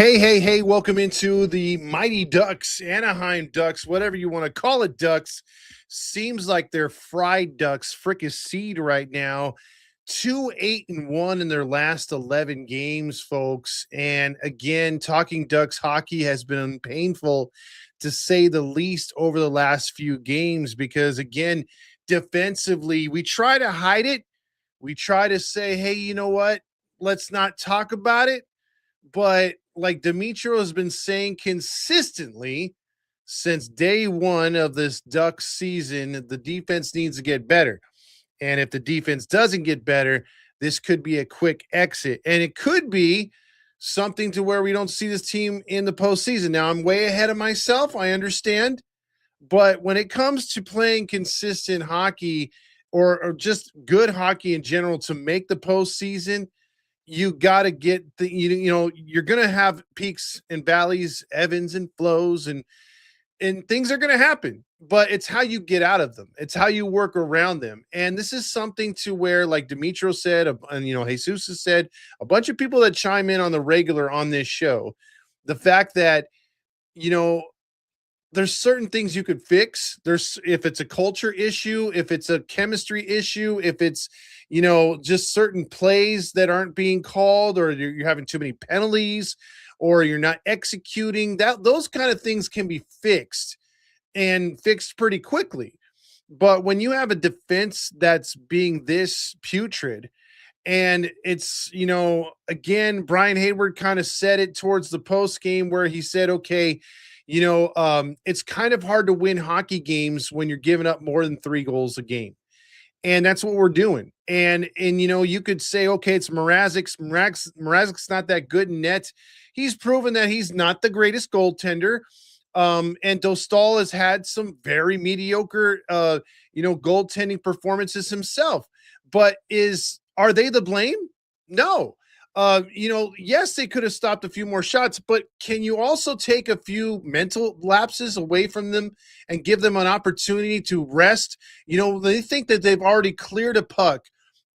Hey, welcome into the Mighty Ducks, Anaheim Ducks, whatever you want to call it, Ducks. Seems like they're fried ducks, fricassee right now. 2-8-1 in their last 11 games, folks. And again, talking Ducks hockey has been painful to say the least over the last few games because, again, defensively, we try to hide it. We try to say, hey, you know what? Let's not talk about it, but like Demetrio has been saying consistently since day one of this Ducks season, the defense needs to get better. And if the defense doesn't get better, this could be a quick exit. And it could be something to where we don't see this team in the postseason. Now, I'm way ahead of myself. I understand. But when it comes to playing consistent hockey or just good hockey in general to make the postseason, you got to get you're going to have peaks and valleys, ebbs and flows, and things are going to happen, but it's how you get out of them. It's how you work around them. And this is something to where, like Demetrio said, and Jesus has said, a bunch of people that chime in on the regular on this show, the fact that you know there's certain things you could fix. There's if it's a culture issue, if it's a chemistry issue, if it's just certain plays that aren't being called, or you're having too many penalties, or you're not executing that. Those kind of things can be fixed and fixed pretty quickly. But when you have a defense that's being this putrid, and it's, again, Brian Hayward kind of said it towards the post game where he said, okay, it's kind of hard to win hockey games when you're giving up more than 3 goals a game. And that's what we're doing. And you could say, okay, it's Mrazek's. Mrazek's not that good in net. He's proven that he's not the greatest goaltender. And Dostal has had some very mediocre, goaltending performances himself. But are they the blame? No. Yes, they could have stopped a few more shots, but can you also take a few mental lapses away from them and give them an opportunity to rest? They think that they've already cleared a puck,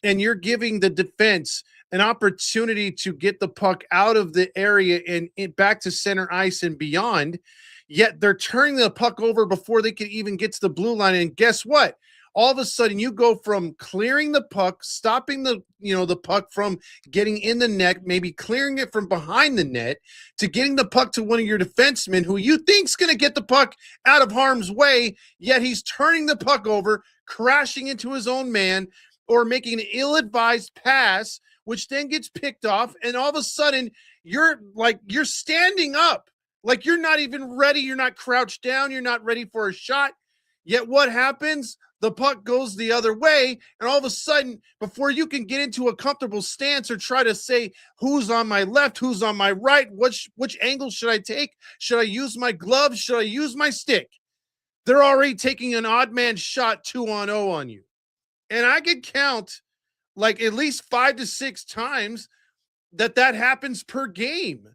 and you're giving the defense an opportunity to get the puck out of the area and back to center ice and beyond. Yet they're turning the puck over before they can even get to the blue line. And guess what? All of a sudden you go from clearing the puck, stopping the puck from getting in the net, maybe clearing it from behind the net, to getting the puck to one of your defensemen who you think's going to get the puck out of harm's way, yet he's turning the puck over, crashing into his own man, or making an ill-advised pass, which then gets picked off, and all of a sudden you're standing up. Like you're not even ready. You're not crouched down. You're not ready for a shot. Yet what happens? The puck goes the other way, and all of a sudden, before you can get into a comfortable stance or try to say who's on my left, who's on my right, which angle should I take? Should I use my gloves? Should I use my stick? They're already taking an odd man shot 2-on-0 on you. And I could count like at least 5 to 6 times that happens per game.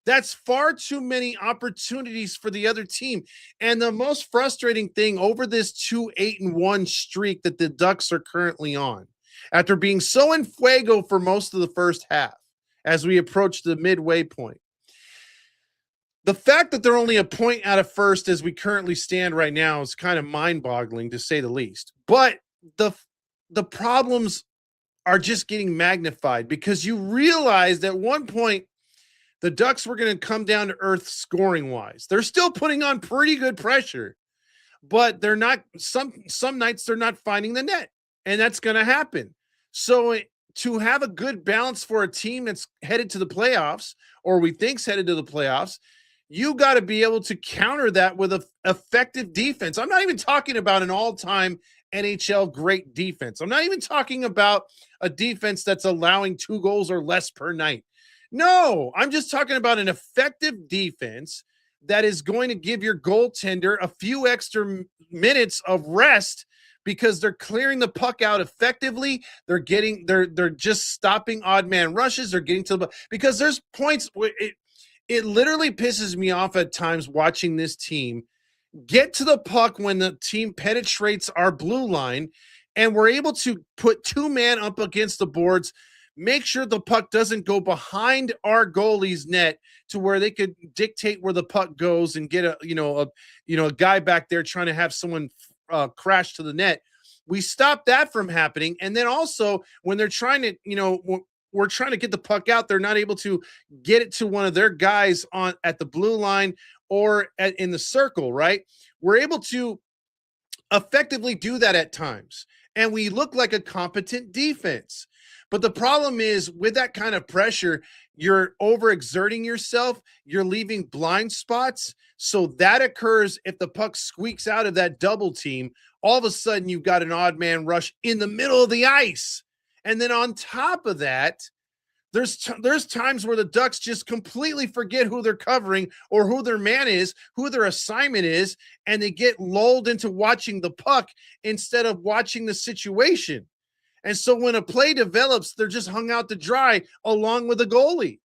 That's far too many opportunities for the other team. And the most frustrating thing over this 2-8-1 streak that the Ducks are currently on, after being so in fuego for most of the first half, as we approach the midway point, the fact that they're only a point out of first as we currently stand right now is kind of mind-boggling, to say the least. But the problems are just getting magnified, because you realize at one point the Ducks were going to come down to earth scoring wise. They're still putting on pretty good pressure, but they're not, some nights they're not finding the net, and that's going to happen. So to have a good balance for a team that's headed to the playoffs, or we think's headed to the playoffs, you got to be able to counter that with an effective defense. I'm not even talking about an all-time NHL great defense. I'm not even talking about a defense that's allowing 2 goals or less per night. No, I'm just talking about an effective defense that is going to give your goaltender a few extra minutes of rest, because they're clearing the puck out effectively. They're just stopping odd man rushes. They're getting to the, because there's points where it literally pisses me off at times watching this team get to the puck when the team penetrates our blue line, and we're able to put 2 men up against the boards, make sure the puck doesn't go behind our goalie's net to where they could dictate where the puck goes and get a guy back there trying to have someone crash to the net. We stop that from happening. And then also when they're trying to, we're trying to get the puck out, they're not able to get it to one of their guys on at the blue line or in the circle, right? We're able to effectively do that at times. And we look like a competent defense. But the problem is with that kind of pressure, you're overexerting yourself, you're leaving blind spots. So that occurs if the puck squeaks out of that double team. All of a sudden, you've got an odd man rush in the middle of the ice. And then on top of that, there's times where the Ducks just completely forget who they're covering or who their man is, who their assignment is, and they get lulled into watching the puck instead of watching the situation. And so when a play develops, they're just hung out to dry along with the goalie.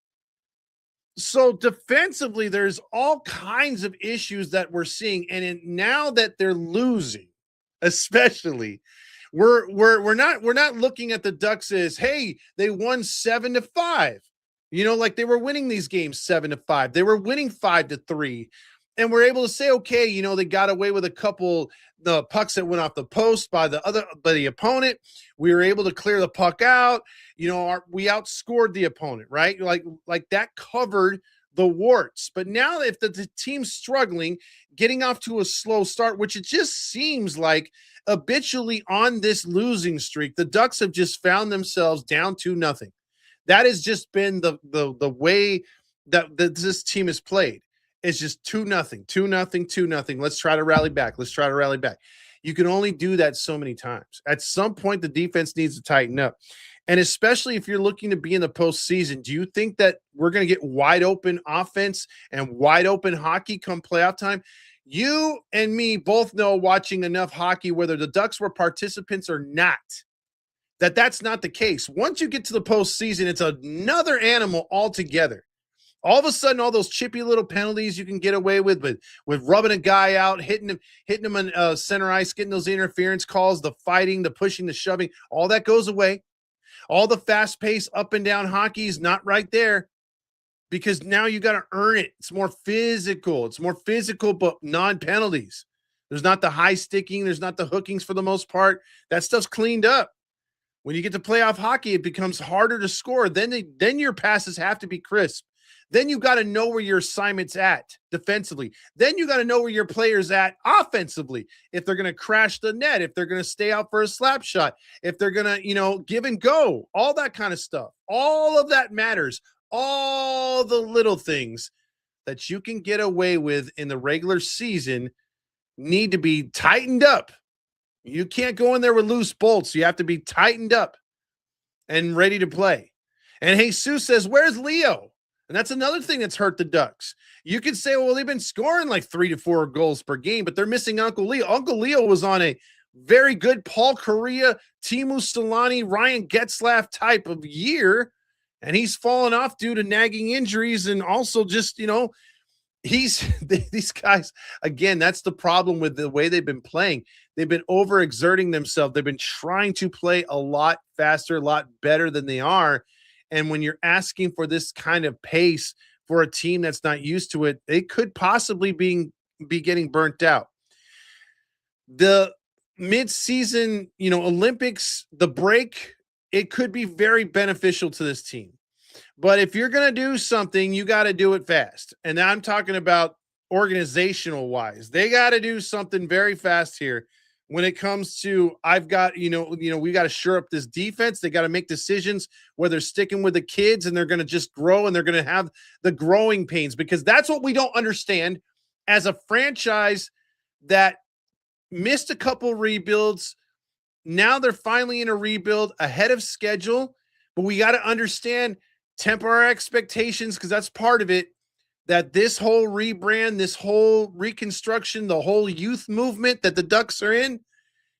So defensively, there's all kinds of issues that we're seeing. And now that they're losing, especially, we're not looking at the Ducks as, hey, they won 7-5. Like they were winning these games 7-5. They were winning 5-3. And we're able to say, okay, they got away with a couple the pucks that went off the post by the opponent. We were able to clear the puck out. We outscored the opponent, right? Like that covered the warts. But now if the team's struggling, getting off to a slow start, which it just seems like habitually on this losing streak, the Ducks have just found themselves down 2-0. That has just been the way that this team has played. It's just 2-0, 2-0, 2-0. Let's try to rally back. Let's try to rally back. You can only do that so many times. At some point, the defense needs to tighten up. And especially if you're looking to be in the postseason, do you think that we're going to get wide open offense and wide open hockey come playoff time? You and me both know, watching enough hockey, whether the Ducks were participants or not, that's not the case. Once you get to the postseason, it's another animal altogether. All of a sudden, all those chippy little penalties you can get away with rubbing a guy out, hitting him on center ice, getting those interference calls, the fighting, the pushing, the shoving, all that goes away. All the fast pace up and down hockey is not right there, because now you got to earn it. It's more physical. It's more physical, but non-penalties. There's not the high sticking. There's not the hookings for the most part. That stuff's cleaned up. When you get to playoff hockey, it becomes harder to score. Then your passes have to be crisp. Then you got to know where your assignment's at defensively. Then you got to know where your player's at offensively. If they're going to crash the net, if they're going to stay out for a slap shot, if they're going to, give and go, all that kind of stuff. All of that matters. All the little things that you can get away with in the regular season need to be tightened up. You can't go in there with loose bolts. You have to be tightened up and ready to play. And Jesus says, where's Leo? And that's another thing that's hurt the Ducks. You could say, well, they've been scoring like 3 to 4 goals per game, but they're missing Uncle Leo. Uncle Leo was on a very good Paul Correa, Teemu Solani, Ryan Getzlaf type of year, and he's fallen off due to nagging injuries, and also just, these guys, again, that's the problem with the way they've been playing. They've been overexerting themselves. They've been trying to play a lot faster, a lot better than they are. And when you're asking for this kind of pace for a team that's not used to it, it could possibly be getting burnt out. The mid-season, Olympics, the break, it could be very beneficial to this team. But if you're going to do something, you got to do it fast. And I'm talking about organizational wise. They got to do something very fast here. When it comes to, I've got, we got to shore up this defense. They got to make decisions where they're sticking with the kids and they're going to just grow and they're going to have the growing pains, because that's what we don't understand as a franchise that missed a couple rebuilds. Now they're finally in a rebuild ahead of schedule, but we got to understand, temper our expectations, because that's part of it, that this whole rebrand, this whole reconstruction, the whole youth movement that the Ducks are in,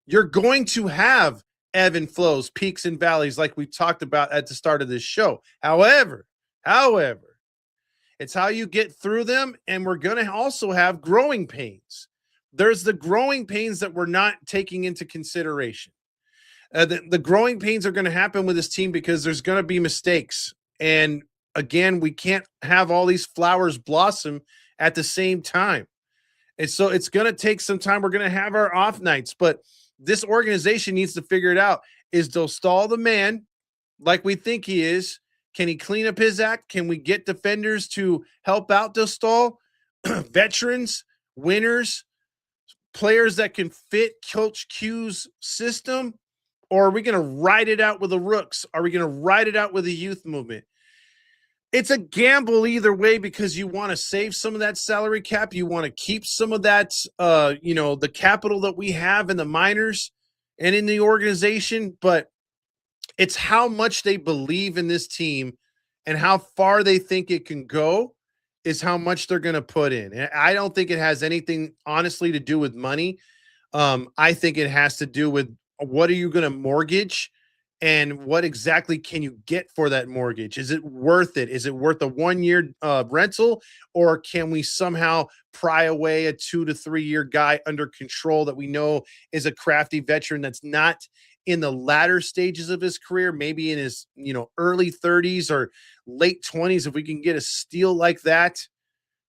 you're going to have ebb and flows, peaks and valleys, like we talked about at the start of this show. However, it's how you get through them, and we're going to also have growing pains. There's the growing pains that we're not taking into consideration. The growing pains are going to happen with this team because there's going to be mistakes. And again, we can't have all these flowers blossom at the same time. And so it's going to take some time. We're going to have our off nights, but this organization needs to figure it out. Is Dostal the man like we think he is? Can he clean up his act? Can we get defenders to help out Dostal? Veterans, winners, players that can fit Coach Q's system? Or are we going to ride it out with the rooks? Are we going to ride it out with the youth movement? It's a gamble either way because you want to save some of that salary cap. You want to keep some of that, the capital that we have in the minors and in the organization. But it's how much they believe in this team and how far they think it can go is how much they're going to put in. And I don't think it has anything, honestly, to do with money. I think it has to do with what are you going to mortgage and what exactly can you get for that mortgage? Is it worth it? Is it worth a 1-year rental, or can we somehow pry away a 2 to 3 year guy under control that we know is a crafty veteran that's not in the latter stages of his career, maybe in his early 30s or late 20s? If we can get a steal like that,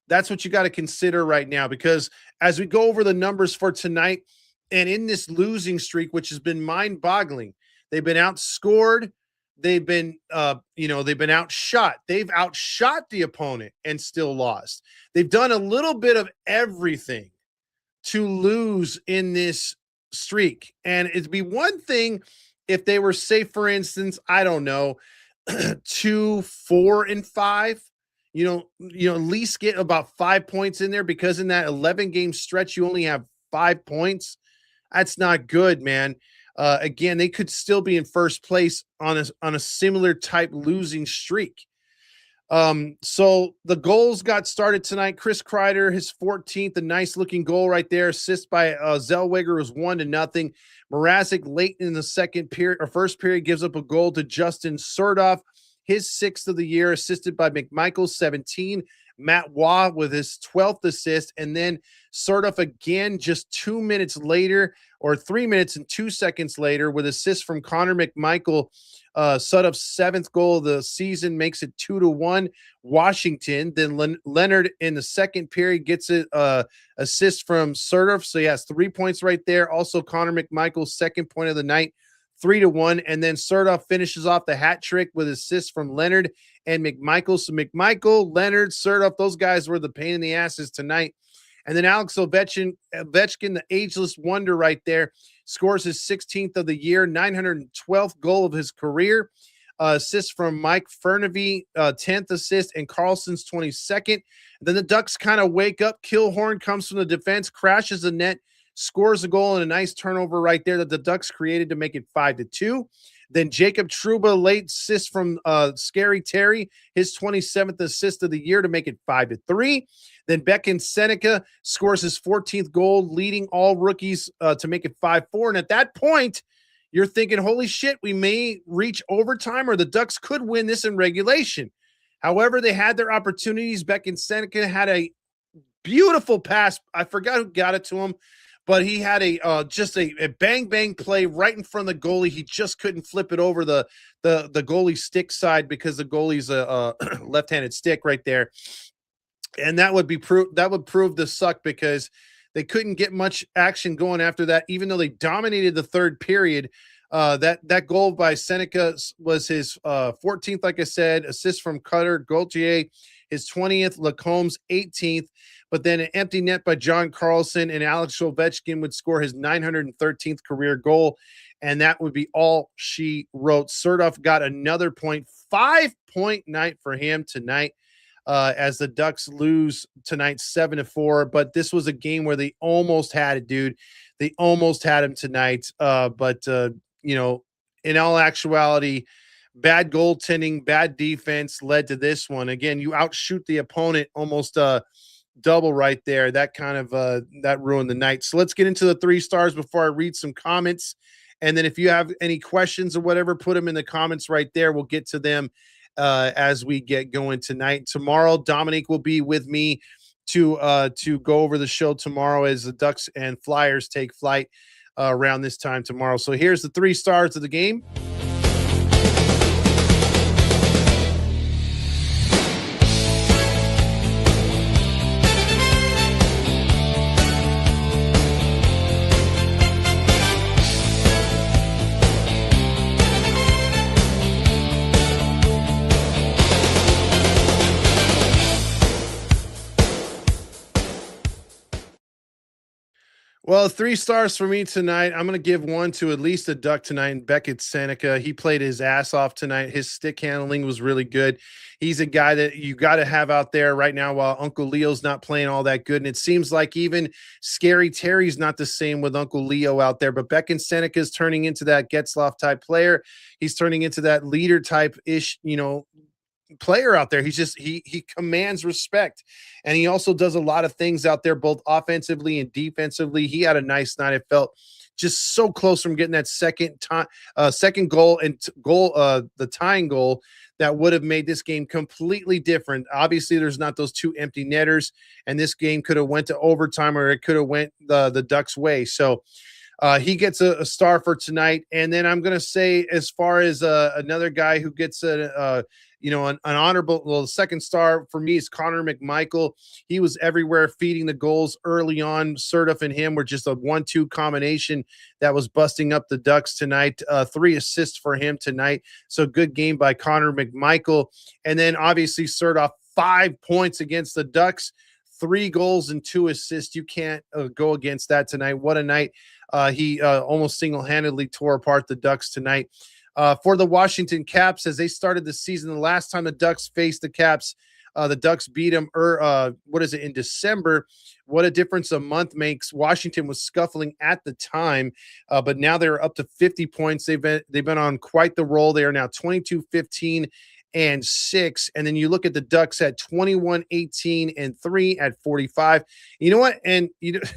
that's what you got to consider right now, because as we go over the numbers for tonight and in this losing streak, which has been mind-boggling, they've been outscored, they've been they've been outshot, they've outshot the opponent and still lost. They've done a little bit of everything to lose in this streak. And it'd be one thing if they were, say, for instance, I don't know, 2, 4, and 5, at least get about 5 points in there, because in that 11 game stretch, you only have 5 points. That's not good, man. Again, they could still be in first place on a similar type losing streak. So the goals got started tonight. Chris Kreider, his 14th, a nice looking goal right there. Assist by Zellweger was 1-0. Mrazek late in the second period or first period gives up a goal to Justin Surdoff, his 6th of the year, assisted by McMichael, 17. Matt Waugh with his 12th assist, and then Surdoff again just 2 minutes later, or 3 minutes and 2 seconds later, with assist from Connor McMichael. Surdoff's 7th goal of the season makes it 2-1 Washington. Then Leonard in the second period gets an assist from Surdoff, so he has 3 points right there. Also Connor McMichael's second point of the night, 3-1, and then Surdoff finishes off the hat trick with assists from Leonard and McMichael. So McMichael, Leonard, Surdoff, those guys were the pain in the asses tonight. And then Alex Ovechkin, the ageless wonder right there, scores his 16th of the year, 912th goal of his career. Assist from Mike Fernavy, 10th assist, and Carlson's 22nd. And then the Ducks kind of wake up. Killhorn comes from the defense, crashes the net, scores a goal, and a nice turnover right there that the Ducks created to make it 5-2. Then Jacob Trouba, late assist from Scary Terry, his 27th assist of the year to make it 5-3. Then Becken Seneca scores his 14th goal, leading all rookies to make it 5-4. And at that point, you're thinking, holy shit, we may reach overtime, or the Ducks could win this in regulation. However, they had their opportunities. Becken Seneca had a beautiful pass. I forgot who got it to him, but he had just a bang bang play right in front of the goalie. He just couldn't flip it over the goalie stick side because the goalie's a left-handed stick right there, and that would prove the suck, because they couldn't get much action going after that, even though they dominated the third period. That goal by Seneca was his 14th, like I said. Assist from Cutter Gauthier, his 20th. Lacomb's 18th. But then an empty net by John Carlson, and Alex Ovechkin would score his 913th career goal, and that would be all she wrote. Surdoff got another point, 5-point night for him tonight, as the Ducks lose tonight 7-4. But this was a game where they almost had it, dude. They almost had him tonight. But in all actuality, bad goaltending, bad defense led to this one. Again, you outshoot the opponent almost double right there. That kind of that ruined the night. So let's get into the 3 stars before I read some comments. And then if you have any questions or whatever, put them in the comments right there. We'll get to them as we get going tonight. Tomorrow, Dominique will be with me to go over the show tomorrow as the Ducks and Flyers take flight. around this time tomorrow. So here's the 3 stars of the game. Well, 3 stars for me tonight. I'm going to give one to at least a Duck tonight, and Beckett Seneca. He played his ass off tonight. His stick handling was really good. He's a guy that you got to have out there right now while Uncle Leo's not playing all that good. And it seems like even Scary Terry's not the same with Uncle Leo out there. But Beckett Seneca is turning into that Getzloff type player. He's turning into that leader type ish, player out there. He commands respect, and he also does a lot of things out there, both offensively and defensively. He had a nice night. It felt just so close from getting that second goal and the tying goal that would have made this game completely different. Obviously, there's not those 2 empty netters, and this game could have went to overtime, or it could have went the Ducks' way. So he gets a star for tonight. And then I'm going to say, as far as another guy who gets an honorable, the second star for me is Connor McMichael. He was everywhere feeding the goals early on. Surduff and him were just a 1-2 combination that was busting up the Ducks tonight. 3 assists for him tonight. So good game by Connor McMichael. And then obviously Surduff, 5 points against the Ducks. 3 goals and 2 assists. You can't go against that tonight. What a night. He almost single-handedly tore apart the Ducks tonight. For the Washington Caps, as they started the season, the last time the Ducks faced the Caps, the Ducks beat them, in December. What a difference a month makes. Washington was scuffling at the time, but now they're up to 50 points. They've been on quite the roll. They are now 22-15 and 6. And then you look at the Ducks at 21-18 and 3 at 45. You know what? And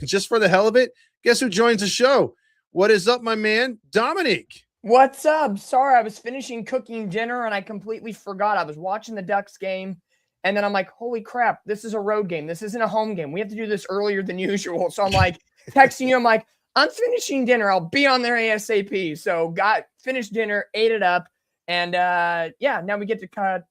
just for the hell of it, guess who joins the show? What is up, my man? Dominic. What's up? Sorry, I was finishing cooking dinner and I completely forgot. I was watching the Ducks game, and then I'm like, holy crap, this is a road game. This isn't a home game. We have to do this earlier than usual. So I'm like texting you. I'm like, I'm finishing dinner. I'll be on there ASAP. So finished dinner, ate it up. And now we get to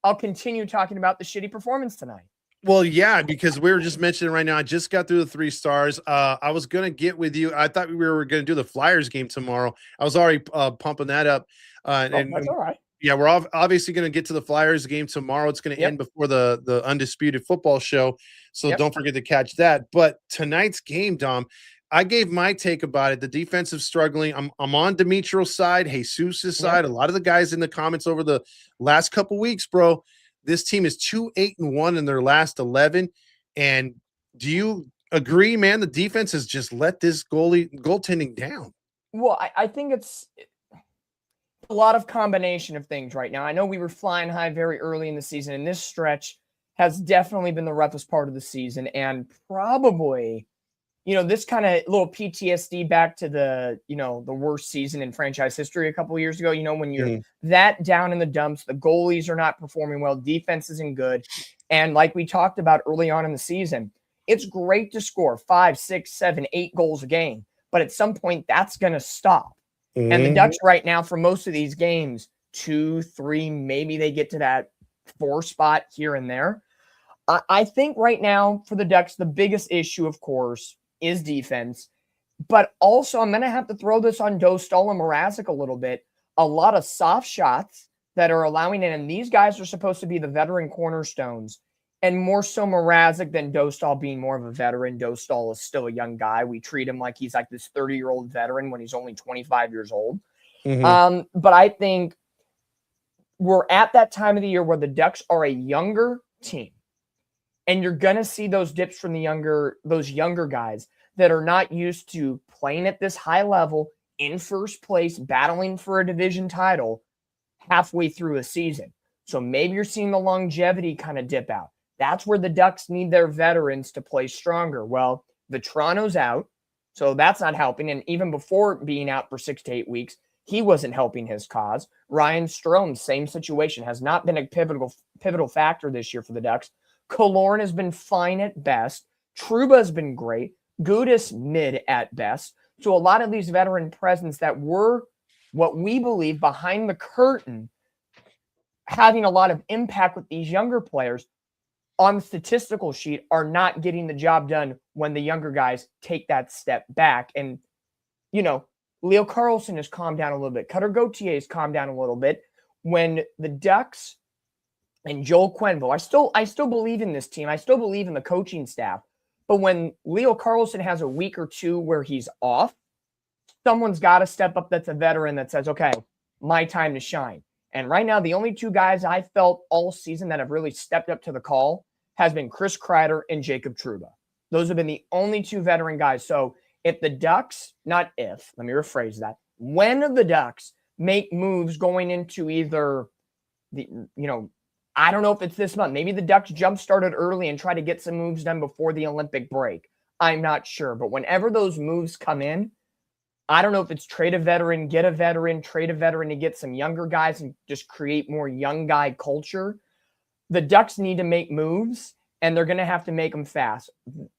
I'll continue talking about the shitty performance tonight. Well, yeah, because we were just mentioning right now, I just got through the 3 stars. I was going to get with you. I thought we were going to do the Flyers game tomorrow. I was already pumping that up. And that's all right. Yeah, we're obviously going to get to the Flyers game tomorrow. It's going to end before the Undisputed Football Show. So don't forget to catch that. But tonight's game, Dom, I gave my take about it. The defensive struggling. I'm on Dimitro's side, Jesus' side. A lot of the guys in the comments over the last couple weeks, bro. This team is 2-8-1 in their last 11. And do you agree, man? The defense has just let this goaltending down. Well, I think it's a lot of combination of things right now. I know we were flying high very early in the season, and this stretch has definitely been the roughest part of the season, and probably, this kind of little PTSD back to the worst season in franchise history a couple of years ago, when you're that down in the dumps, the goalies are not performing well, defense isn't good. And like we talked about early on in the season, it's great to score 5, 6, 7, 8 goals a game, but at some point that's going to stop. And the Ducks right now, for most of these games, 2, 3, maybe they get to that 4 spot here and there. I think right now for the Ducks, the biggest issue, of course, is defense. But also, I'm going to have to throw this on Dostal and Mrazek a little bit. A lot of soft shots that are allowing it. And these guys are supposed to be the veteran cornerstones. And more so Mrazek than Dostal being more of a veteran. Dostal is still a young guy. We treat him like he's like this 30-year-old veteran when he's only 25 years old. But I think we're at that time of the year where the Ducks are a younger team. And you're going to see those dips from those younger guys that are not used to playing at this high level in first place, battling for a division title halfway through a season. So maybe you're seeing the longevity kind of dip out. That's where the Ducks need their veterans to play stronger. Well, Toronto's out, so that's not helping. And even before being out for 6 to 8 weeks, he wasn't helping his cause. Ryan Strome, same situation, has not been a pivotal factor this year for the Ducks. Killorn has been fine at best. Trouba has been great. Gudas mid at best. So a lot of these veteran presence that were what we believe behind the curtain having a lot of impact with these younger players on the statistical sheet are not getting the job done when the younger guys take that step back. And, Leo Carlson has calmed down a little bit. Cutter Gauthier has calmed down a little bit. When the Ducks and Joel Quenneville, I still believe in this team. I still believe in the coaching staff. But when Leo Carlson has a week or two where he's off, someone's got to step up that's a veteran that says, okay, my time to shine. And right now, the only two guys I felt all season that have really stepped up to the call has been Chris Kreider and Jacob Trouba. Those have been the only two veteran guys. So if the Ducks, not if, let me rephrase that, when the Ducks make moves going into either I don't know if it's this month. Maybe the Ducks jump started early and try to get some moves done before the Olympic break. I'm not sure. But whenever those moves come in, I don't know if it's trade a veteran, get a veteran, trade a veteran to get some younger guys and just create more young guy culture. The Ducks need to make moves, and they're going to have to make them fast.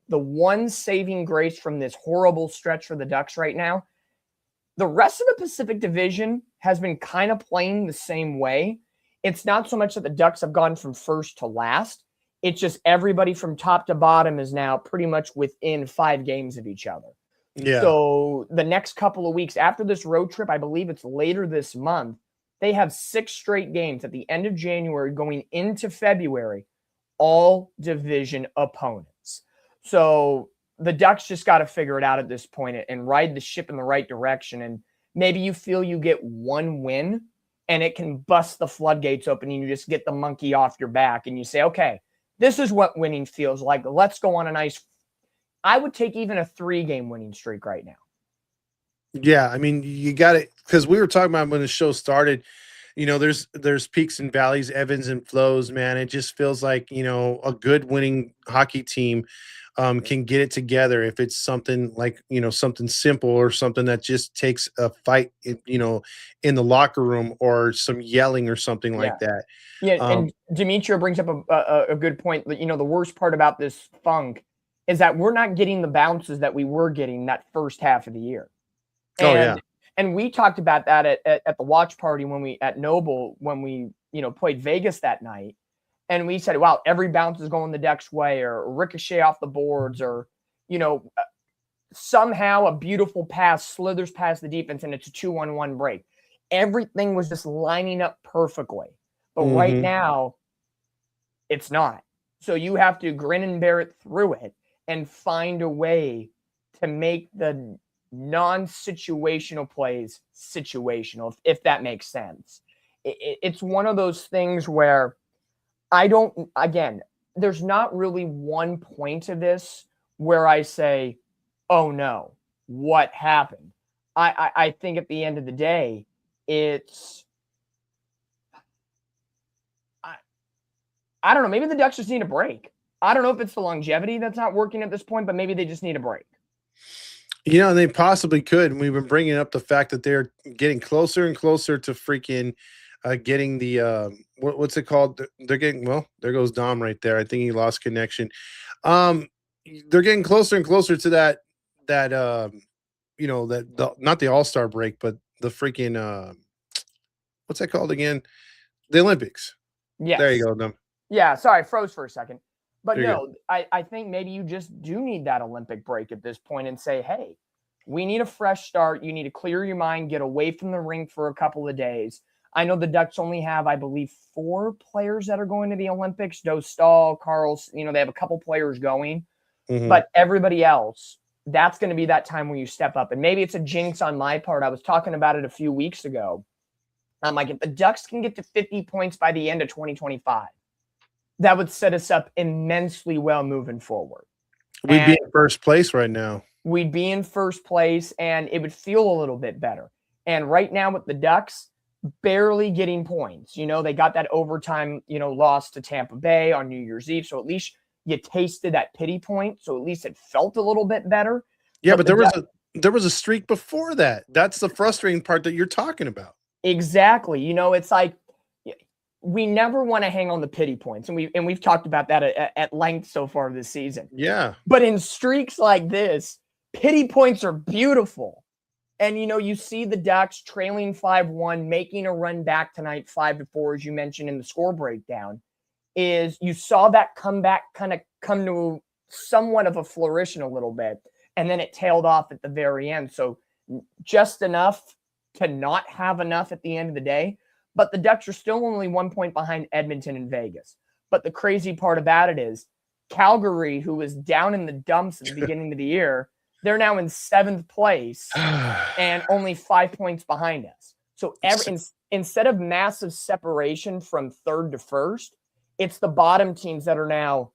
The one saving grace from this horrible stretch for the Ducks right now, the rest of the Pacific Division has been kind of playing the same way. It's not so much that the Ducks have gone from first to last. It's just everybody from top to bottom is now pretty much within 5 games of each other. Yeah. So the next couple of weeks after this road trip, I believe it's later this month, they have 6 straight games at the end of January going into February, all division opponents. So the Ducks just got to figure it out at this point and ride the ship in the right direction. And maybe you feel you get one win and it can bust the floodgates open and you just get the monkey off your back and you say, okay, this is what winning feels like. Let's go on a nice, I would take even a 3-game winning streak right now. Yeah, I mean, you got it, because we were talking about when the show started, there's peaks and valleys, ebbs and flows, man. It just feels like, a good winning hockey team can get it together if it's something like, something simple or something that just takes a fight, in the locker room or some yelling or something like that. Yeah, and Demetrio brings up a good point. The worst part about this funk is that we're not getting the bounces that we were getting that first half of the year. And we talked about that at the watch party at Noble when we played Vegas that night, and we said, wow, every bounce is going the Ducks' way, or ricochet off the boards, or somehow a beautiful pass slithers past the defense and it's a 2-1-1 break. Everything was just lining up perfectly, but right now it's not. So you have to grin and bear it through it and find a way to make the non-situational plays situational, if that makes sense. It's one of those things where there's not really one point to this where I say, oh no, what happened? I think at the end of the day, I don't know, maybe the Ducks just need a break. I don't know if it's the longevity that's not working at this point, but maybe they just need a break. They possibly could. And we've been bringing up the fact that they're getting closer and closer to freaking getting the what's it called? They're getting, well, there goes Dom right there. I think he lost connection. They're getting closer and closer to that not the All-Star break, but the freaking what's that called again? The Olympics. Yes. There you go, Dom. Yeah, sorry, froze for a second. But no, I think maybe you just do need that Olympic break at this point and say, hey, we need a fresh start. You need to clear your mind, get away from the rink for a couple of days. I know the Ducks only have, I believe, 4 players that are going to the Olympics. Dostal, Carls, they have a couple players going. But everybody else, that's going to be that time where you step up. And maybe it's a jinx on my part. I was talking about it a few weeks ago. I'm like, if the Ducks can get to 50 points by the end of 2025, that would set us up immensely well moving forward. We'd be in first place right now. We'd be in first place, and it would feel a little bit better. And right now with the Ducks, barely getting points. They got that overtime, loss to Tampa Bay on New Year's Eve. So at least you tasted that pity point. So at least it felt a little bit better. Yeah, but there was a streak before that. That's the frustrating part that you're talking about. Exactly. It's like, we never want to hang on the pity points. And we've talked about that at length so far this season. Yeah. But in streaks like this, pity points are beautiful. And, you see the Ducks trailing 5-1, making a run back tonight 5-4, as you mentioned in the score breakdown, is you saw that comeback kind of come to somewhat of a flourish in a little bit, and then it tailed off at the very end. So just enough to not have enough at the end of the day. But the Ducks are still only 1 point behind Edmonton and Vegas. But the crazy part about it is Calgary, who was down in the dumps at the beginning of the year, they're now in 7th place and only 5 points behind us. So instead of massive separation from 3rd to 1st, it's the bottom teams that are now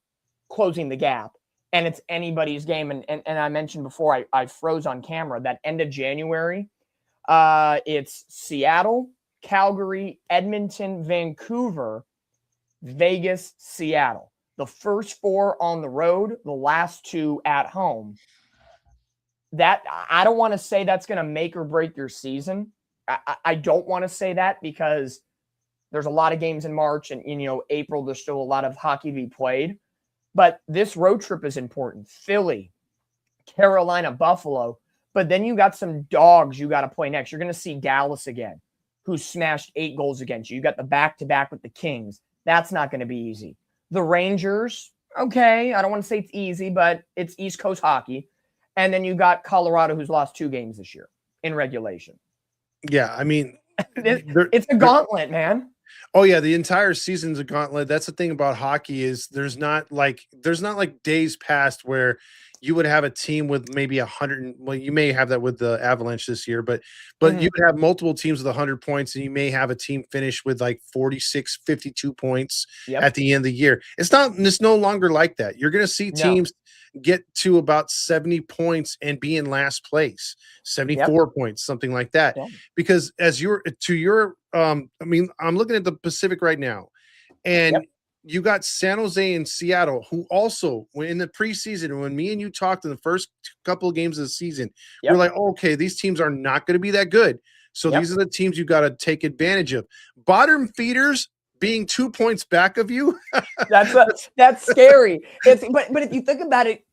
closing the gap, and it's anybody's game. And I mentioned before, I froze on camera, that end of January, it's Seattle, Calgary, Edmonton, Vancouver, Vegas, Seattle. The first 4 on the road, the last 2 at home. That I don't want to say that's going to make or break your season. I don't want to say that because there's a lot of games in March and April, there's still a lot of hockey to be played. But this road trip is important. Philly, Carolina, Buffalo. But then you got some dogs you got to play next. You're going to see Dallas again, who smashed 8 goals against you. You got the back-to-back with the Kings. That's not going to be easy. The Rangers, okay, I don't want to say it's easy, but it's East Coast hockey. And then you got Colorado, who's lost 2 games this year in regulation. Yeah, I mean, it's a gauntlet, man. Oh yeah, the entire season's a gauntlet. That's the thing about hockey is there's not like days past where you would have a team with maybe 100. Well, you may have that with the Avalanche this year, but you would have multiple teams with 100 points, and you may have a team finish with like 46, 52 points at the end of the year. It's no longer like that. You're going to see teams get to about 70 points and be in last place, 74 points, something like that. Because as I mean, I'm looking at the Pacific right now, and you got San Jose and Seattle, who also, when in the preseason, when me and you talked in the first couple of games of the season, we're like, oh, okay, these teams are not going to be that good. So these are the teams you got to take advantage of. Bottom feeders being 2 points back of you. that's scary. But if you think about it,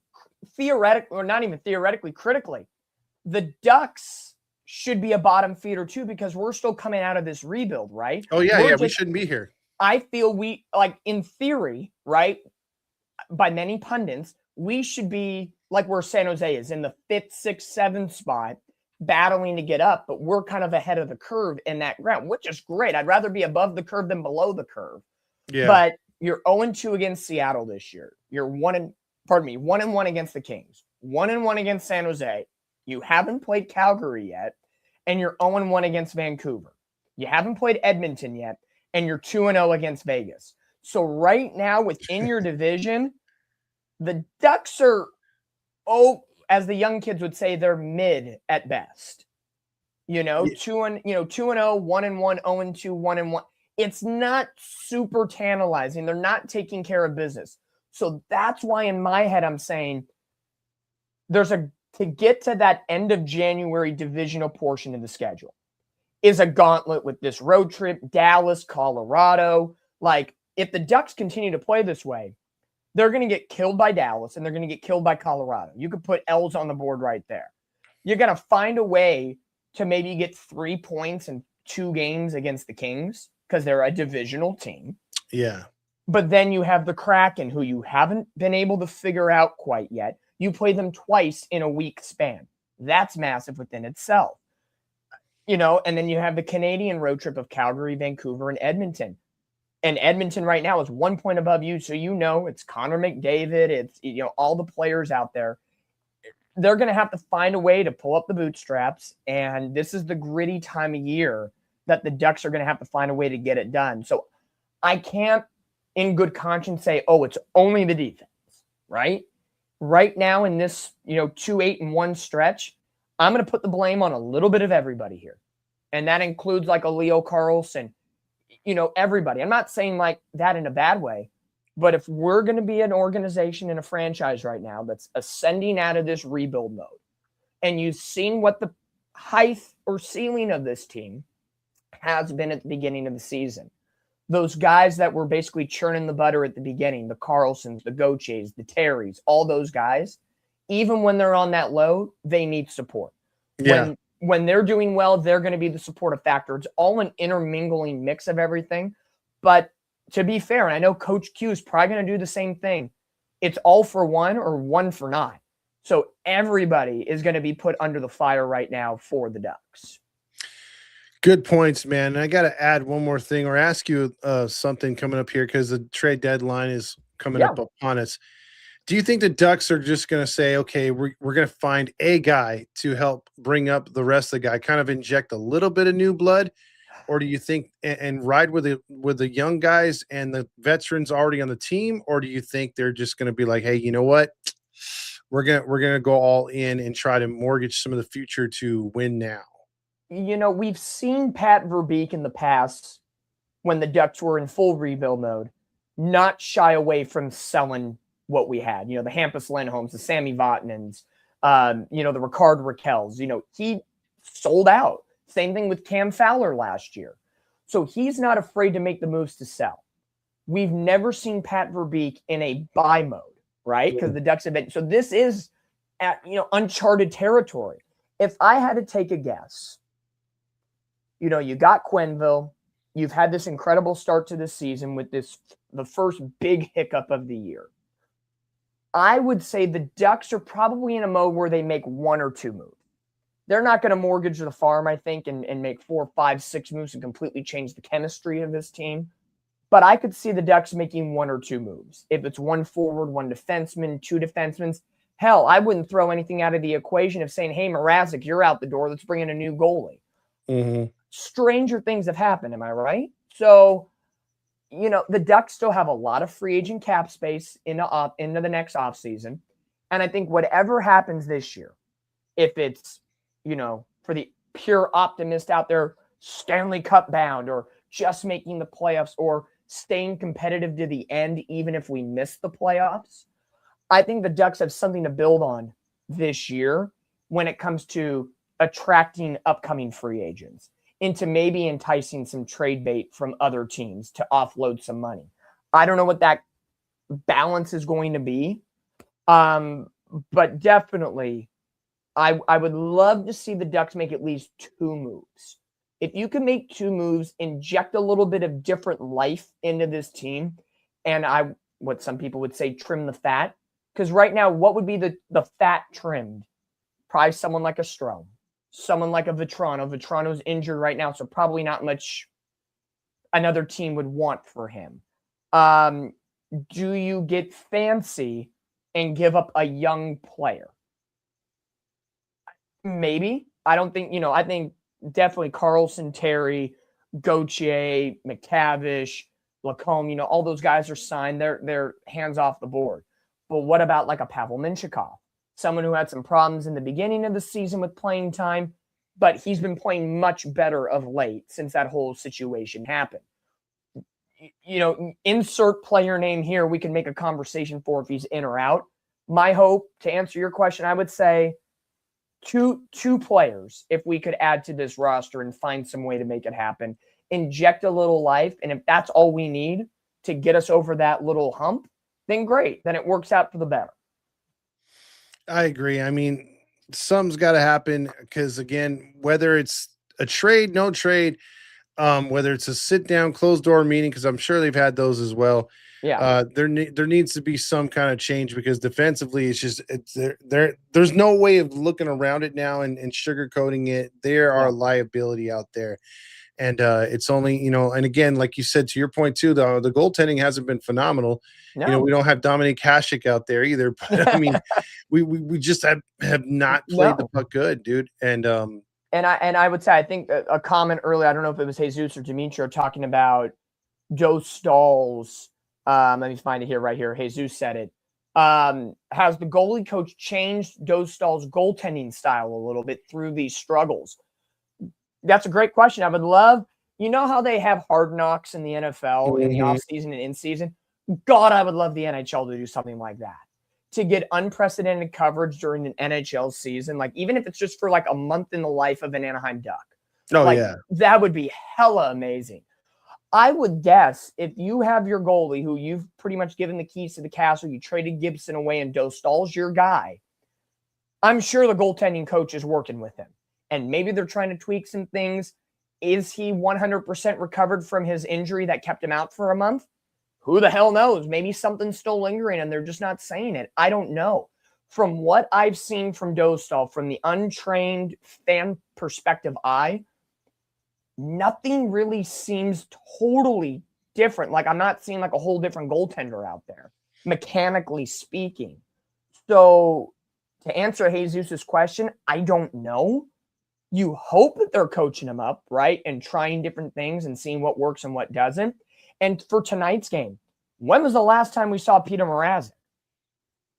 theoretically, or not even theoretically, critically, the Ducks should be a bottom feeder too, because we're still coming out of this rebuild, right? Oh yeah, we shouldn't be here. I feel we, like, in theory, right, by many pundits, we should be like where San Jose is, in the 5th, 6th, 7th spot, battling to get up, but we're kind of ahead of the curve in that ground, which is great. I'd rather be above the curve than below the curve. Yeah. But you're 0-2 against Seattle this year. You're 1-1 against the Kings, 1-1 against San Jose. You haven't played Calgary yet, and you're 0-1 against Vancouver. You haven't played Edmonton yet, and you're 2-0 against Vegas. So right now within your division, the Ducks are, as the young kids would say, they're mid at best. 2-0, 1-1, 0-2, 1-1. It's not super tantalizing. They're not taking care of business. So that's why in my head I'm saying to get to that end of January divisional portion of the schedule is a gauntlet with this road trip, Dallas, Colorado. Like, if the Ducks continue to play this way, they're going to get killed by Dallas and they're going to get killed by Colorado. You could put L's on the board right there. You're going to find a way to maybe get 3 points in 2 games against the Kings because they're a divisional team. Yeah. But then you have the Kraken, who you haven't been able to figure out quite yet. You play them twice in a week span. That's massive within itself. And then you have the Canadian road trip of Calgary, Vancouver, and Edmonton. And Edmonton right now is 1 point above you. So it's Connor McDavid. It's all the players out there. They're going to have to find a way to pull up the bootstraps. And this is the gritty time of year that the Ducks are going to have to find a way to get it done. So I can't in good conscience say, it's only the defense, right? Right now in this, 2-8-1 stretch, I'm going to put the blame on a little bit of everybody here. And that includes like a Leo Carlson, everybody. I'm not saying like that in a bad way, but if we're going to be an organization and a franchise right now that's ascending out of this rebuild mode, and you've seen what the height or ceiling of this team has been at the beginning of the season, those guys that were basically churning the butter at the beginning, the Carlsons, the Gauthiers, the Terrys, all those guys, even when they're on that low, they need support. Yeah. When they're doing well, they're going to be the supportive factor. It's all an intermingling mix of everything. But to be fair, and I know Coach Q is probably going to do the same thing. It's all for one or one for nine. So everybody is going to be put under the fire right now for the Ducks. Good points, man. And I got to add one more thing or ask you something coming up here because the trade deadline is coming Yeah. up upon us. Do you think the Ducks are just going to say, okay, we're going to find a guy to help bring up the rest of the guy, kind of inject a little bit of new blood? Or do you think and ride with the young guys and the veterans already on the team? Or do you think they're just going to be like, hey, you know what? We're gonna go all in and try to mortgage some of the future to win now. We've seen Pat Verbeek in the past when the Ducks were in full rebuild mode, not shy away from selling what we had. The Hampus Lindholms, the Sammy Vatanens, the Ricard Raquels. He sold out. Same thing with Cam Fowler last year. So he's not afraid to make the moves to sell. We've never seen Pat Verbeek in a buy mode, right? Because the Ducks have been. So this is at uncharted territory. If I had to take a guess, you got Quenneville. You've had this incredible start to the season with the first big hiccup of the year. I would say the Ducks are probably in a mode where they make one or two moves. They're not going to mortgage the farm, I think, and make 4, 5, 6 moves and completely change the chemistry of this team. But I could see the Ducks making one or two moves. If it's one forward, one defenseman, two defensemen, hell, I wouldn't throw anything out of the equation of saying, hey, Mrazek, you're out the door. Let's bring in a new goalie. Mm-hmm. Stranger things have happened. Am I right? So, the Ducks still have a lot of free agent cap space into the next offseason. And I think whatever happens this year, if it's, for the pure optimist out there, Stanley Cup bound or just making the playoffs or staying competitive to the end, even if we miss the playoffs, I think the Ducks have something to build on this year when it comes to attracting upcoming free agents into maybe enticing some trade bait from other teams to offload some money. I don't know what that balance is going to be, but definitely I would love to see the Ducks make at least two moves. If you can make two moves, inject a little bit of different life into this team, and what some people would say, trim the fat. Because right now, what would be the fat trimmed? Probably someone like a Strome, someone like a Vetrano. Vetrano's injured right now, so probably not much another team would want for him. Do you get fancy and give up a young player? Maybe. I don't think, I think definitely Carlson, Terry, Gauthier, McTavish, Lacombe, all those guys are signed. They're hands off the board. But what about like a Pavel Minchikov? Someone who had some problems in the beginning of the season with playing time, but he's been playing much better of late since that whole situation happened. Insert player name here. We can make a conversation for if he's in or out. My hope, to answer your question, I would say two players, if we could add to this roster and find some way to make it happen, inject a little life. And if that's all we need to get us over that little hump, then great. Then it works out for the better. I agree. I mean, something's got to happen because, again, whether it's a trade, no trade, whether it's a sit down, closed door meeting, because I'm sure they've had those as well. Yeah. There needs to be some kind of change because defensively, there's no way of looking around it now and sugarcoating it. There are liability out there. And it's only, and again, like you said, to your point too, the goaltending hasn't been phenomenal. No. We don't have Dominic Hasek out there either. But I mean, we just have not played the puck good, dude. And I would say, I think a comment earlier, I don't know if it was Jesus or Dimitri talking about Joe Stahl's. Let me find it here, right here. Jesus said it. Has the goalie coach changed Joe Stahl's goaltending style a little bit through these struggles? That's a great question. I would love, how they have hard knocks in the NFL in the offseason and in season? God, I would love the NHL to do something like that. To get unprecedented coverage during an NHL season, like even if it's just for like a month in the life of an Anaheim Duck. Oh, yeah. That would be hella amazing. I would guess if you have your goalie who you've pretty much given the keys to the castle, you traded Gibson away and Joe Stahl's your guy, I'm sure the goaltending coach is working with him, and maybe they're trying to tweak some things. Is he 100% recovered from his injury that kept him out for a month? Who the hell knows? Maybe something's still lingering and they're just not saying it. I don't know. From what I've seen from Dostal, from the untrained fan perspective eye, nothing really seems totally different. Like, I'm not seeing like a whole different goaltender out there, mechanically speaking. So to answer Jesus' question, I don't know. You hope that they're coaching him up, right? And trying different things and seeing what works and what doesn't. And for tonight's game, when was the last time we saw Peter Mrazek?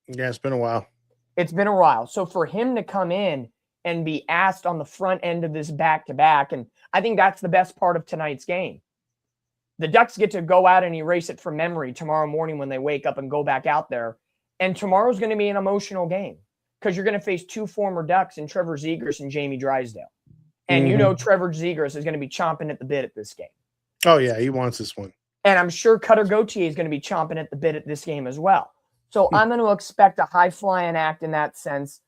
Yeah, it's been a while. It's been a while. So for him to come in and be asked on the front end of this back-to-back, and I think that's the best part of tonight's game. The Ducks get to go out and erase it from memory tomorrow morning when they wake up and go back out there. And tomorrow's going to be an emotional game because you're going to face two former Ducks in Trevor Zegras and Jamie Drysdale. And you know Trevor Zegras is going to be chomping at the bit at this game. Oh, yeah, he wants this one. And I'm sure Cutter Gauthier is going to be chomping at the bit at this game as well. So I'm going to expect a high-flying act in that sense.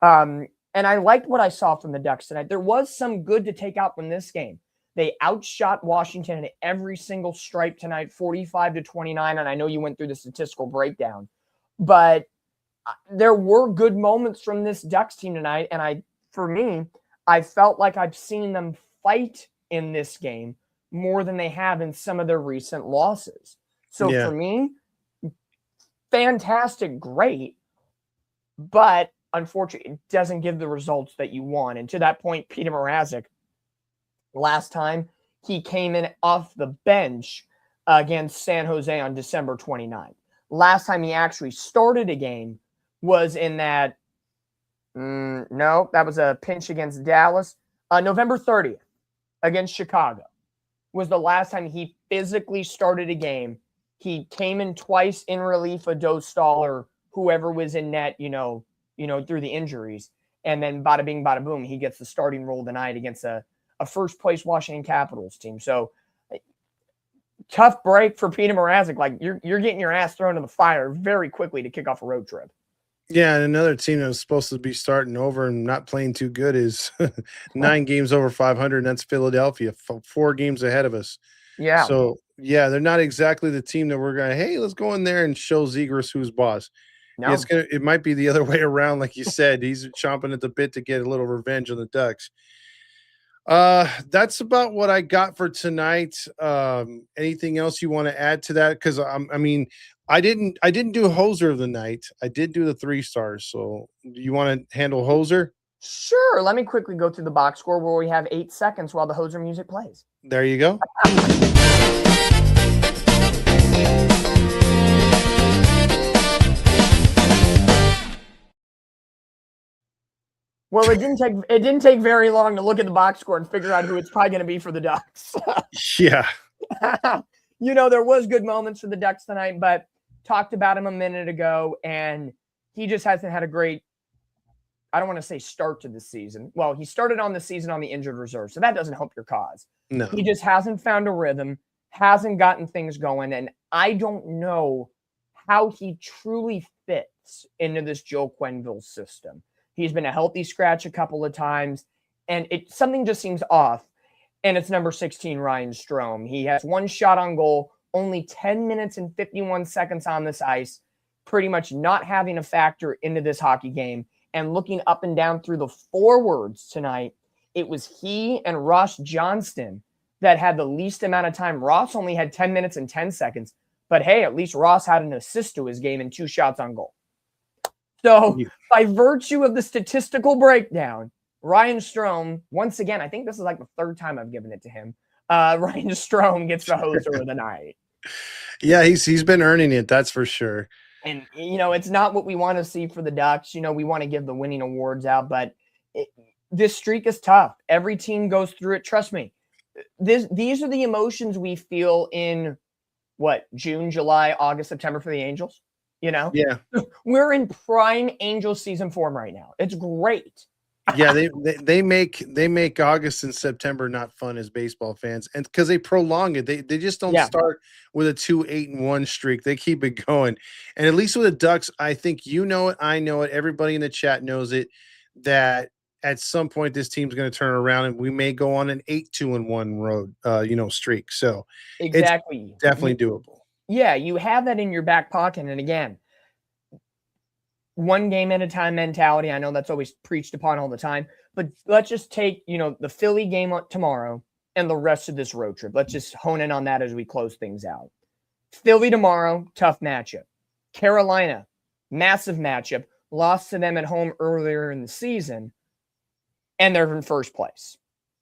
And I liked what I saw from the Ducks tonight. There was some good to take out from this game. They outshot Washington in every single stripe tonight, 45-29. And I know you went through the statistical breakdown. But there were good moments from this Ducks team tonight. And for me, I felt like I've seen them fight in this game more than they have in some of their recent losses. So for me, fantastic, great, but unfortunately, it doesn't give the results that you want. And to that point, Peter Mrazek, last time he came in off the bench against San Jose on December 29th. Last time he actually started a game was in that, no, that was a pinch against Dallas. November 30th against Chicago was the last time he physically started a game. He came in twice in relief of Dostal or whoever was in net, through the injuries. And then bada bing, bada boom, he gets the starting role tonight against a first-place Washington Capitals team. So tough break for Peter Mrazek. Like, you're getting your ass thrown in the fire very quickly to kick off a road trip. Yeah, and another team that was supposed to be starting over and not playing too good is 9 games over 500, and that's Philadelphia, 4 games ahead of us. Yeah. So, yeah, they're not exactly the team that we're going to, hey, let's go in there and show Zegras who's boss. No. It might be the other way around, like you said. He's chomping at the bit to get a little revenge on the Ducks. That's about what I got for tonight. Anything else you want to add to that? Because I didn't do Hoser of the night. I did do the 3 stars. So you want to handle Hoser? Sure. Let me quickly go through the box score where we have 8 seconds while the Hoser music plays. There you go. Well, it didn't take very long to look at the box score and figure out who it's probably going to be for the Ducks. Yeah. There was good moments for the Ducks tonight, but talked about him a minute ago, and he just hasn't had a great, I don't want to say start to the season. Well, he started on the season on the injured reserve, so that doesn't help your cause. No. He just hasn't found a rhythm, hasn't gotten things going, and I don't know how he truly fits into this Joe Quenneville system. He's been a healthy scratch a couple of times, and something just seems off, and it's number 16, Ryan Strome. He has 1 shot on goal, only 10 minutes and 51 seconds on this ice, pretty much not having a factor into this hockey game. And looking up and down through the forwards tonight, it was he and Ross Johnston that had the least amount of time. Ross only had 10 minutes and 10 seconds, but hey, at least Ross had an assist to his game and 2 shots on goal. So by virtue of the statistical breakdown, Ryan Strome, once again, I think this is like the 3rd time I've given it to him. Ryan Strome gets the Hoser of the night. Yeah, he's been earning it, that's for sure. And, it's not what we want to see for the Ducks. We want to give the winning awards out, but this streak is tough. Every team goes through it. Trust me. These are the emotions we feel in, June, July, August, September for the Angels? Yeah. We're in prime Angels season form right now. It's great. Yeah, they make August and September not fun as baseball fans, and because they prolong it, they just don't Yeah, start with a 2-8-1 streak. They keep it going, and at least with the Ducks, I think you know it, I know it, everybody in the chat knows it. That at some point this team's going to turn around, and we may go on an 8-2-1 road, streak. So it's exactly. definitely doable. Yeah, you have that in your back pocket. And again, one game at a time mentality. I know that's always preached upon all the time, but let's just take, the Philly game tomorrow and the rest of this road trip. Let's just hone in on that as we close things out. Philly tomorrow, tough matchup. Carolina, massive matchup. Lost to them at home earlier in the season, and they're in first place.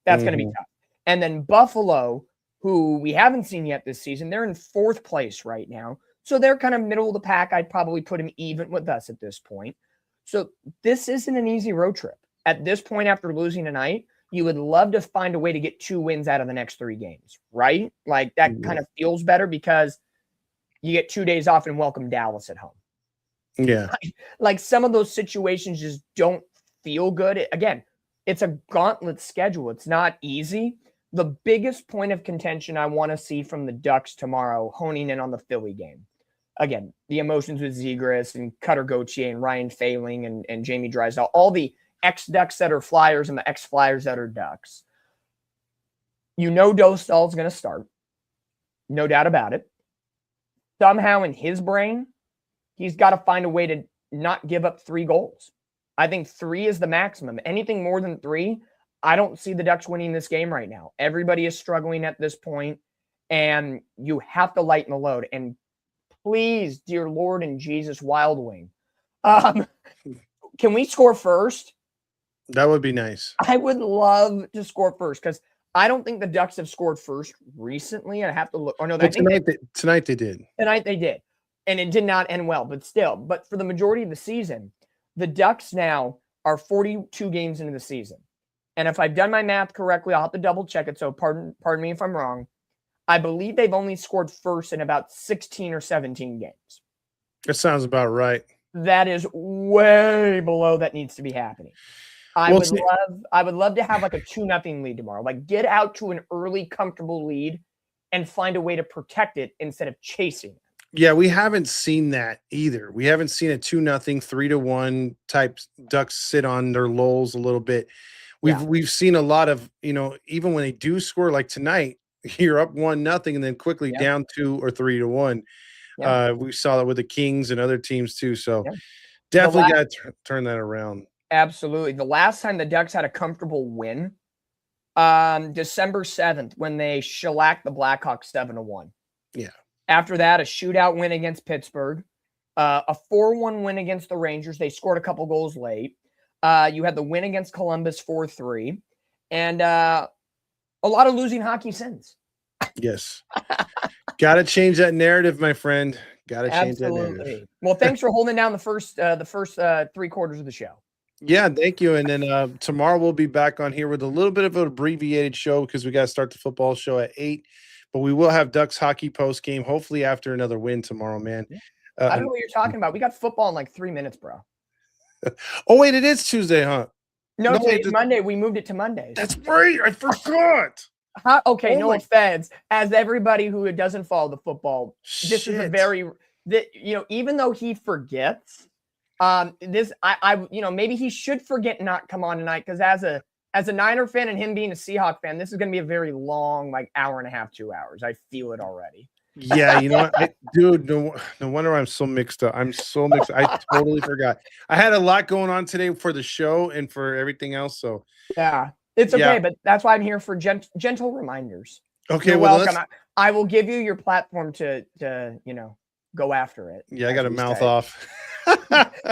That's going to be tough. And then Buffalo, who we haven't seen yet this season, they're in fourth place right now. So they're kind of middle of the pack. I'd probably put them even with us at this point. So this isn't an easy road trip. At this point, after losing tonight, you would love to find a way to get 2 wins out of the next 3 games, right? Like that kind of feels better because you get 2 days off and welcome Dallas at home. Yeah. Like some of those situations just don't feel good. Again, it's a gauntlet schedule. It's not easy. The biggest point of contention I want to see from the Ducks tomorrow, honing in on the Philly game. Again, the emotions with Zegras and Cutter Gauthier and Ryan Failing and Jamie Drysdale, all the ex-Ducks that are Flyers and the ex-Flyers that are Ducks. Dostal's going to start. No doubt about it. Somehow in his brain, he's got to find a way to not give up 3 goals. I think 3 is the maximum. Anything more than 3, I don't see the Ducks winning this game right now. Everybody is struggling at this point, and you have to lighten the load. And please, dear Lord and Jesus, Wild Wing, can we score first? That would be nice. I would love to score first because I don't think the Ducks have scored first recently. I have to look. Oh, no, tonight they did. Tonight they did. And it did not end well, but still. But for the majority of the season, the Ducks now are 42 games into the season. And if I've done my math correctly, I'll have to double check it. So pardon me if I'm wrong. I believe they've only scored first in about 16 or 17 games. That sounds about right. That is way below that needs to be happening. I would love to have like a 2-0 lead tomorrow. Like get out to an early, comfortable lead and find a way to protect it instead of chasing it. Yeah, we haven't seen that either. We haven't seen a 2-0, 3-1 type Ducks sit on their lulls a little bit. We've seen a lot of, even when they do score like tonight, you're up 1-0 and then quickly down 2 or 3-1. We saw that with the Kings and other teams too. So definitely got to turn that around. Absolutely. The last time the Ducks had a comfortable win, December 7th, when they shellacked the Blackhawks 7-1. Yeah. After that, a shootout win against Pittsburgh, a 4-1 win against the Rangers. They scored a couple goals late. You had the win against Columbus 4-3, and a lot of losing hockey since. Yes. Got to change that narrative, my friend. Got to change that narrative. Well, thanks for holding down the first 3 quarters of the show. Yeah, thank you. And then tomorrow we'll be back on here with a little bit of an abbreviated show because we got to start the football show at 8. But we will have Ducks hockey post game, hopefully after another win tomorrow, man. I don't know what you're talking about. We got football in like 3 minutes, bro. Oh, wait, it is Tuesday, huh? No, it's Monday. We moved it to Mondays. That's right. I forgot. Okay, no offense. As everybody who doesn't follow the football, this is a very, even though he forgets, maybe he should forget not come on tonight because as a Niner fan and him being a Seahawk fan, this is going to be a very long, like hour and a half, 2 hours. I feel it already. Yeah, you know what, dude? No wonder I'm so mixed up. I'm so mixed. I totally forgot. I had a lot going on today for the show and for everything else. So yeah, it's okay, but that's why I'm here for gentle reminders. Okay, you're welcome. I will give you your platform to go after it. Yeah, I got to mouth off.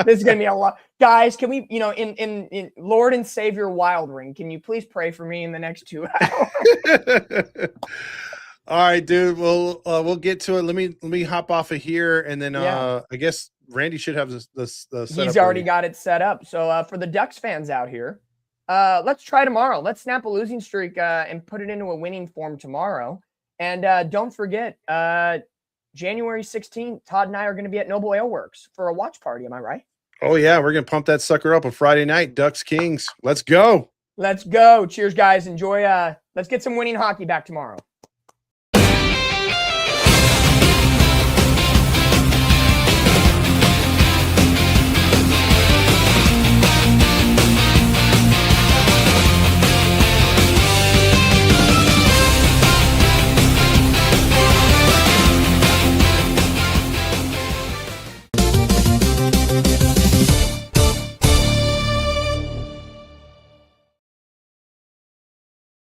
This is gonna be a lot, guys. Can we, in Lord and Savior Wild Ring, can you please pray for me in the next 2 hours? All right, dude. Well, we'll get to it. Let me hop off of here, and then I guess Randy should have the setup. He's already got it set up. So for the Ducks fans out here, let's try tomorrow. Let's snap a losing streak and put it into a winning form tomorrow. And don't forget, January 16th, Todd and I are going to be at Noble Ale Works for a watch party. Am I right? Oh yeah, we're gonna pump that sucker up a Friday night. Ducks Kings. Let's go. Let's go. Cheers, guys. Enjoy. Let's get some winning hockey back tomorrow.